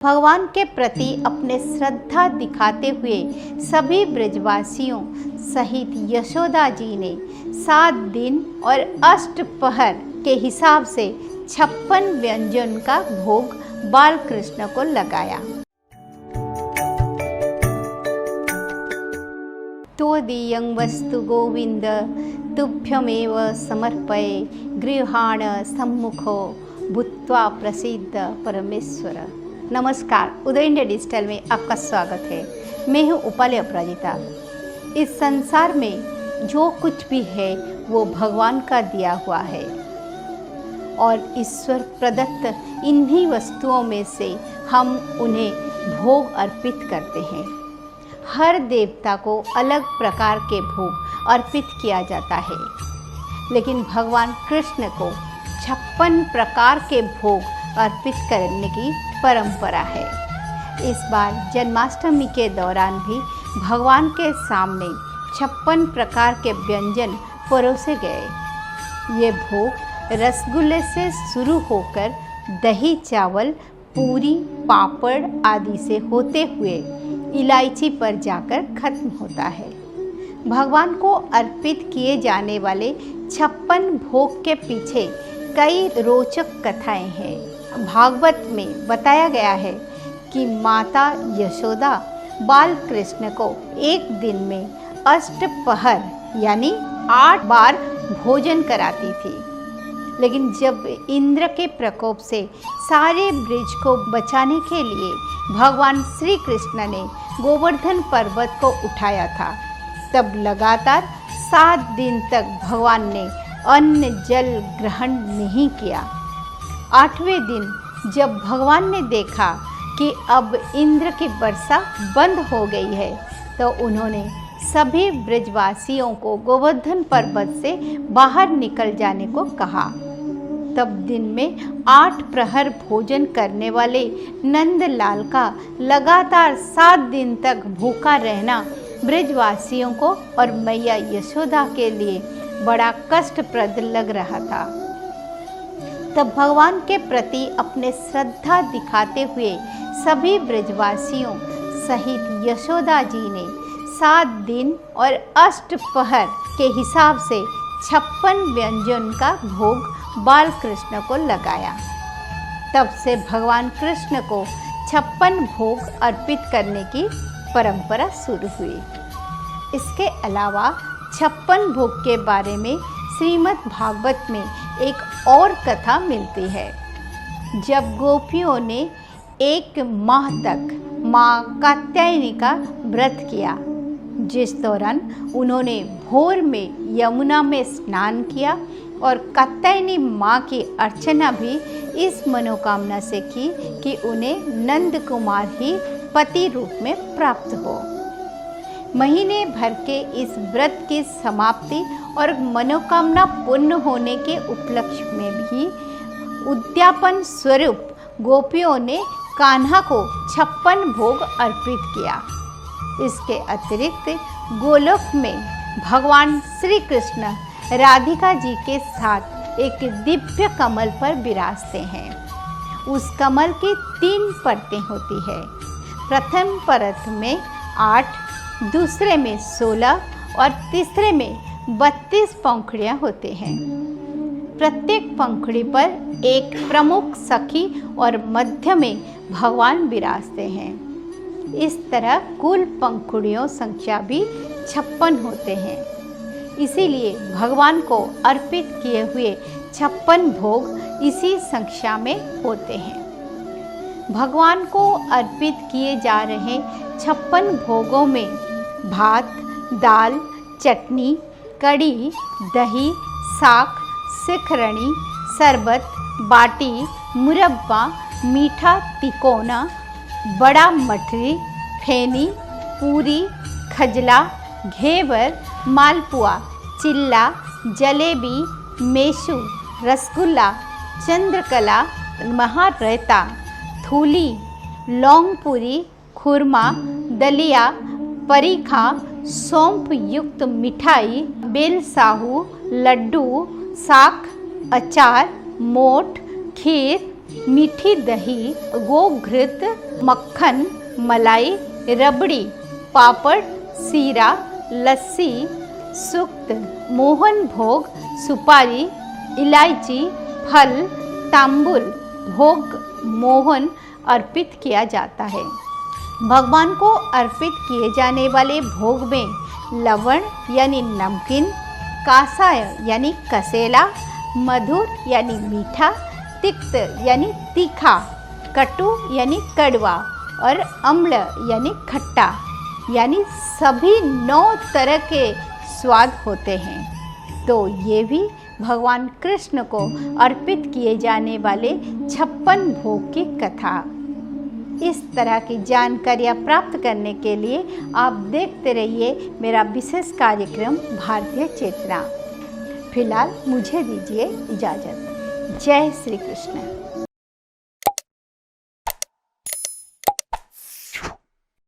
भगवान के प्रति अपने श्रद्धा दिखाते हुए सभी ब्रजवासियों सहित यशोदा जी ने 7 दिन और अष्टपहर के हिसाब से 56 व्यंजन का भोग बाल कृष्ण को लगाया। तोदीयं वस्तु गोविंद तुभ्यमेव समर्पये गृहाण सम्मुखो भूत्वा प्रसिद्ध परमेश्वर। नमस्कार, उदय इंडिया डिजिटल में आपका स्वागत है। मैं हूँ उपाली अपराजिता। इस संसार में जो कुछ भी है वो भगवान का दिया हुआ है और ईश्वर प्रदत्त इन्हीं वस्तुओं में से हम उन्हें भोग अर्पित करते हैं। हर देवता को अलग प्रकार के भोग अर्पित किया जाता है, लेकिन भगवान कृष्ण को 56 प्रकार के भोग अर्पित करने की परंपरा है। इस बार जन्माष्टमी के दौरान भी भगवान के सामने 56 प्रकार के व्यंजन परोसे गए। ये भोग रसगुल्ले से शुरू होकर दही चावल, पूरी, पापड़ आदि से होते हुए इलायची पर जाकर खत्म होता है। भगवान को अर्पित किए जाने वाले 56 भोग के पीछे कई रोचक कथाएं हैं। भागवत में बताया गया है कि माता यशोदा बाल कृष्ण को एक दिन में अष्टपहर यानी 8 बार भोजन कराती थी, लेकिन जब इंद्र के प्रकोप से सारे ब्रज को बचाने के लिए भगवान श्री कृष्ण ने गोवर्धन पर्वत को उठाया था, तब लगातार 7 दिन तक भगवान ने अन्न जल ग्रहण नहीं किया। 8वें दिन जब भगवान ने देखा कि अब इंद्र की वर्षा बंद हो गई है, तो उन्होंने सभी ब्रजवासियों को गोवर्धन पर्वत से बाहर निकल जाने को कहा। तब दिन में 8 प्रहर भोजन करने वाले नंदलाल का लगातार 7 दिन तक भूखा रहना ब्रजवासियों को और मैया यशोदा के लिए बड़ा कष्टप्रद लग रहा था। तब भगवान के प्रति अपने श्रद्धा दिखाते हुए सभी ब्रजवासियों सहित यशोदा जी ने 7 दिन और अष्टपहर के हिसाब से 56 व्यंजन का भोग बाल कृष्ण को लगाया। तब से भगवान कृष्ण को 56 भोग अर्पित करने की परंपरा शुरू हुई। इसके अलावा 56 भोग के बारे में श्रीमद् भागवत में एक और कथा मिलती है। जब गोपियों ने 1 माह तक माँ कात्यायनी का व्रत किया, जिस दौरान उन्होंने भोर में यमुना में स्नान किया और कात्यायनी माँ की अर्चना भी इस मनोकामना से की कि उन्हें नंद कुमार ही पति रूप में प्राप्त हो। महीने भर के इस व्रत की समाप्ति और मनोकामना पूर्ण होने के उपलक्ष्य में भी उद्यापन स्वरूप गोपियों ने कान्हा को 56 भोग अर्पित किया। इसके अतिरिक्त गोलोक में भगवान श्री कृष्ण राधिका जी के साथ एक दिव्य कमल पर विराजते हैं। उस कमल की 3 परतें होती है। प्रथम परत में 8, दूसरे में 16 और तीसरे में 32 पंखुड़ियाँ होते हैं। प्रत्येक पंखुड़ी पर एक प्रमुख सखी और मध्य में भगवान विराजते हैं। इस तरह कुल पंखुड़ियों संख्या भी 56 होते हैं। इसीलिए भगवान को अर्पित किए हुए 56 भोग इसी संख्या में होते हैं। भगवान को अर्पित किए जा रहे 56 भोगों में भात, दाल, चटनी, कड़ी, दही, साग, सिखरणी, शरबत, बाटी, मुरब्बा, मीठा तिकोना, बड़ा मठरी, फेनी, पूरी, खजला, घेवर, मालपुआ, चिल्ला, जलेबी, मेसू, रसगुल्ला, चंद्रकला, महारायता, थूली, लौंगपुरी, खुरमा, दलिया, परीखा, सौंफ युक्त मिठाई, बेलसाहू, लड्डू, साख, अचार, मोठ, खीर, मीठी दही, गोघृत, मक्खन, मलाई, रबड़ी, पापड़, सीरा, लस्सी, सुक्त, मोहन भोग, सुपारी, इलायची, फल, तांबुल, भोग मोहन अर्पित किया जाता है। भगवान को अर्पित किए जाने वाले भोग में लवण यानी नमकीन, कासाय यानी कसेला, मधुर यानी मीठा, तिक्त यानी तीखा, कटु यानी कड़वा और अम्ल यानी खट्टा यानी सभी 9 तरह के स्वाद होते हैं। तो ये भी भगवान कृष्ण को अर्पित किए जाने वाले 56 भोग की कथा। इस तरह की जानकारियाँ प्राप्त करने के लिए आप देखते रहिए मेरा विशेष कार्यक्रम भारतीय चेतना। फिलहाल मुझे दीजिए इजाज़त। जय श्री कृष्ण।